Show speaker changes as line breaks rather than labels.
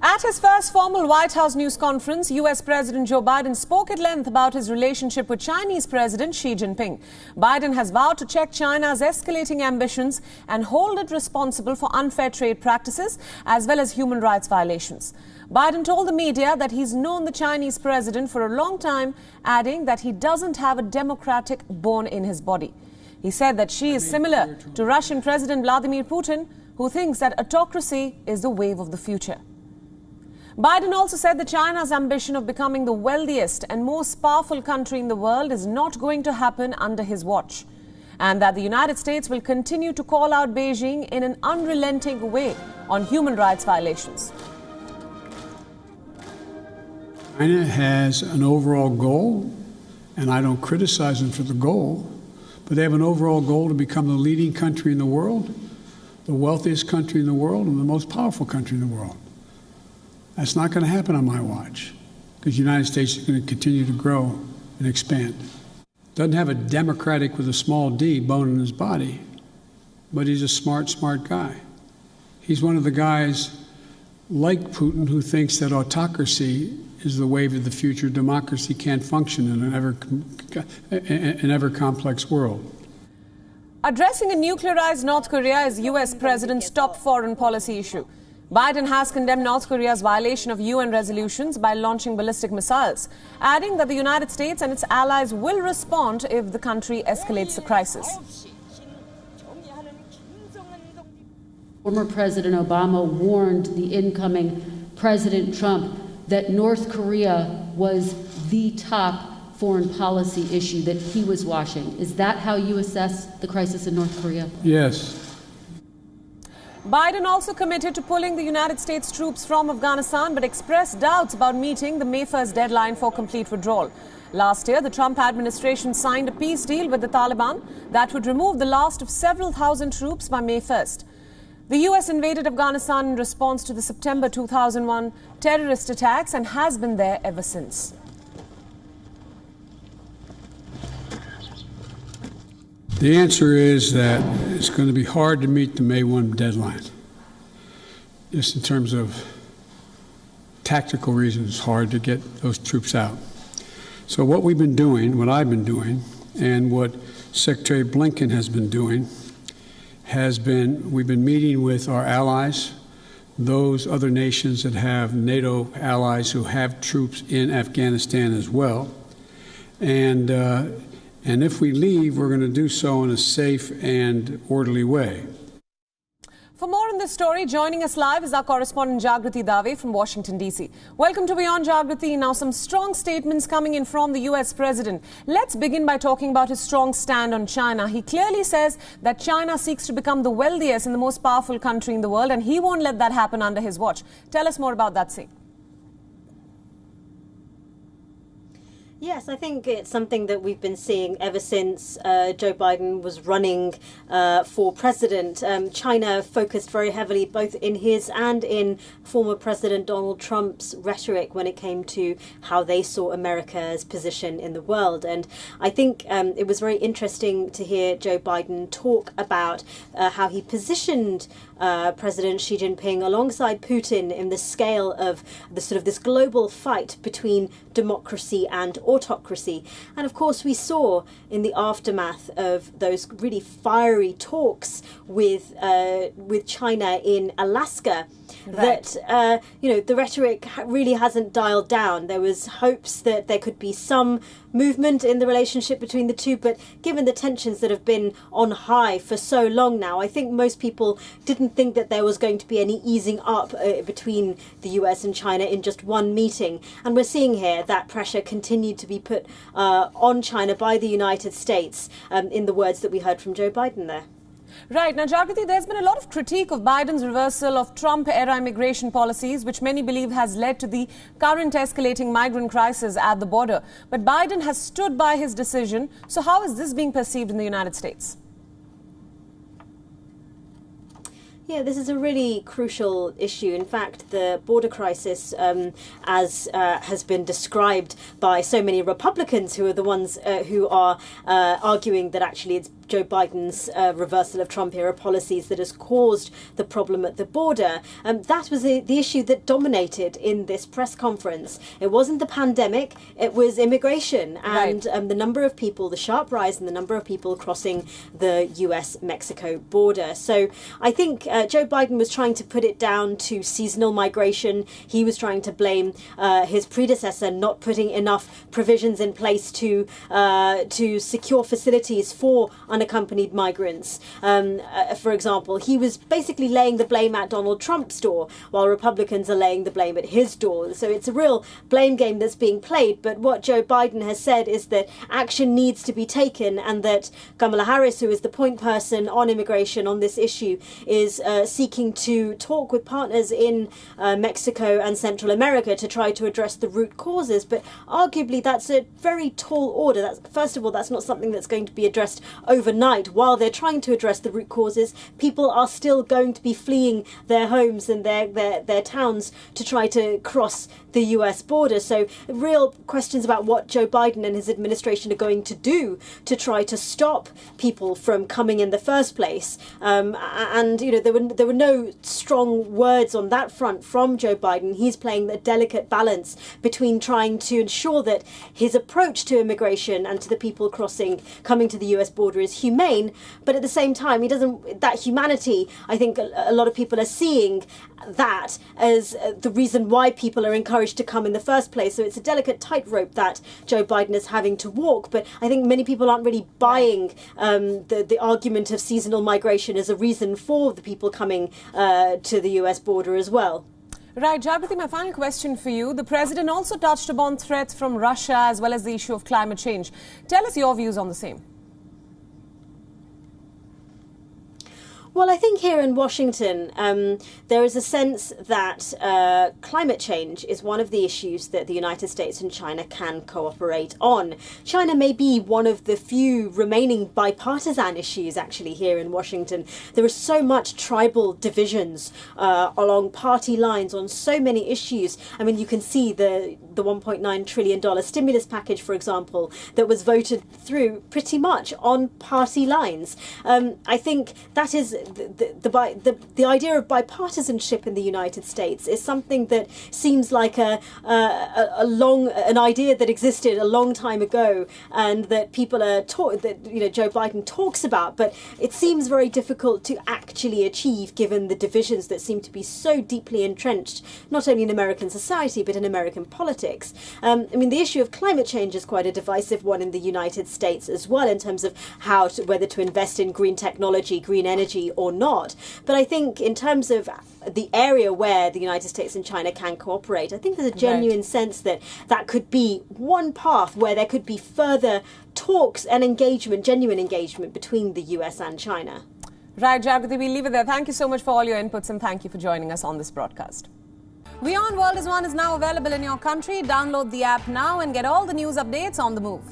At his first formal White House news conference, US President Joe Biden spoke at length about his relationship with Chinese President Xi Jinping. Biden has vowed to check China's escalating ambitions and hold it responsible for unfair trade practices as well as human rights violations. Biden told the media that he's known the Chinese president for a long time, adding that he doesn't have a democratic bone in his body. He said that Xi is similar to Russian President Vladimir Putin, who thinks that autocracy is the wave of the future. Biden also said that China's ambition of becoming the wealthiest and most powerful country in the world is not going to happen under his watch, and that the United States will continue to call out Beijing in an unrelenting way on human rights violations.
China has an overall goal, and I don't criticize them for the goal, but they have an overall goal to become the leading country in the world, the wealthiest country in the world, and the most powerful country in the world. That's not going to happen on my watch, because the United States is going to continue to grow and expand. Doesn't have a democratic with a small d bone in his body, but he's a smart guy. He's one of the guys like Putin who thinks that autocracy is the wave of the future. Democracy can't function in an ever complex world.
Addressing a nuclearized North Korea is US President's top foreign policy issue. Biden has condemned North Korea's violation of UN resolutions by launching ballistic missiles, adding that the United States and its allies will respond if the country escalates the crisis.
Former President Obama warned the incoming President Trump that North Korea was the top foreign policy issue that he was watching. Is that how you assess the crisis in North Korea?
Yes.
Biden also committed to pulling the United States troops from Afghanistan, but expressed doubts about meeting the May 1st deadline for complete withdrawal. Last year, the Trump administration signed a peace deal with the Taliban that would remove the last of several thousand troops by May 1st. The US invaded Afghanistan in response to the September 2001 terrorist attacks and has been there ever since.
The answer is that it's going to be hard to meet the May 1 deadline. Just in terms of tactical reasons, it's hard to get those troops out. So what we've been doing, what I've been doing, and what Secretary Blinken has been doing, we've been meeting with our allies, those other nations that have NATO allies who have troops in Afghanistan as well. And if we leave, we're going to do so in a safe and orderly way.
For more on this story, joining us live is our correspondent Jagriti Dave from Washington, D.C. Welcome to Beyond, Jagriti. Now, some strong statements coming in from the U.S. president. Let's begin by talking about his strong stand on China. He clearly says that China seeks to become the wealthiest and the most powerful country in the world, and he won't let that happen under his watch. Tell us more about that, scene.
Yes, I think it's something that we've been seeing ever since Joe Biden was running for president. China focused very heavily both in his and in former President Donald Trump's rhetoric when it came to how they saw America's position in the world. And I think it was very interesting to hear Joe Biden talk about how he positioned President Xi Jinping alongside Putin in the scale of the sort of this global fight between democracy and autocracy. And of course, we saw in the aftermath of those really fiery talks with China in Alaska, right, that the rhetoric really hasn't dialed down. There was hopes that there could be some movement in the relationship between the two, but given the tensions that have been on high for so long now, I think most people didn't think that there was going to be any easing up between the US and China in just one meeting. And we're seeing here that pressure continued to be put on China by the United States, in the words that we heard from Joe Biden there.
Right. Now, Jagriti, there's been a lot of critique of Biden's reversal of Trump-era immigration policies, which many believe has led to the current escalating migrant crisis at the border. But Biden has stood by his decision. So how is this being perceived in the United States?
Yeah, this is a really crucial issue. In fact, the border crisis, as has been described by so many Republicans who are the ones who are arguing that actually it's Joe Biden's reversal of Trump-era policies that has caused the problem at the border. That was the issue that dominated in this press conference. It wasn't the pandemic, it was immigration and the number of people, the sharp rise in the number of people crossing the US-Mexico border. So I think Joe Biden was trying to put it down to seasonal migration. He was trying to blame his predecessor not putting enough provisions in place to secure facilities for unaccompanied migrants. For example, he was basically laying the blame at Donald Trump's door, while Republicans are laying the blame at his door. So it's a real blame game that's being played. But what Joe Biden has said is that action needs to be taken, and that Kamala Harris, who is the point person on immigration on this issue, is seeking to talk with partners in Mexico and Central America to try to address the root causes. But arguably, that's a very tall order. First of all, that's not something that's going to be addressed overnight. While they're trying to address the root causes, people are still going to be fleeing their homes and their towns to try to cross the US border. So real questions about what Joe Biden and his administration are going to do to try to stop people from coming in the first place. And you know, there were no strong words on that front from Joe Biden. He's playing the delicate balance between trying to ensure that his approach to immigration and to the people coming to the US border is humane, but at the same time, that humanity, I think a lot of people are seeing that as the reason why people are encouraged to come in the first place. So it's a delicate tightrope that Joe Biden is having to walk. But I think many people aren't really buying the argument of seasonal migration as a reason for the people coming to the US border as well.
Right, Jagrati, my final question for you. The president also touched upon threats from Russia as well as the issue of climate change. Tell us your views on the same.
Well, I think here in Washington, there is a sense that climate change is one of the issues that the United States and China can cooperate on. China may be one of the few remaining bipartisan issues, actually, here in Washington. There is so much tribal divisions along party lines on so many issues. I mean, you can see the $1.9 trillion stimulus package, for example, that was voted through pretty much on party lines. I think that is the idea of bipartisanship in the United States is something that seems like an idea that existed a long time ago, and that people are Joe Biden talks about, but it seems very difficult to actually achieve given the divisions that seem to be so deeply entrenched, not only in American society but in American politics. I mean, the issue of climate change is quite a divisive one in the United States as well, in terms of whether to invest in green technology, green energy, or not. But I think in terms of the area where the United States and China can cooperate, I think there's a genuine sense that could be one path where there could be further talks and engagement, genuine engagement between the US and China.
Right, Jagrati, we'll leave it there. Thank you so much for all your inputs, and thank you for joining us on this broadcast. WION World is now available in your country. Download the app now and get all the news updates on the move.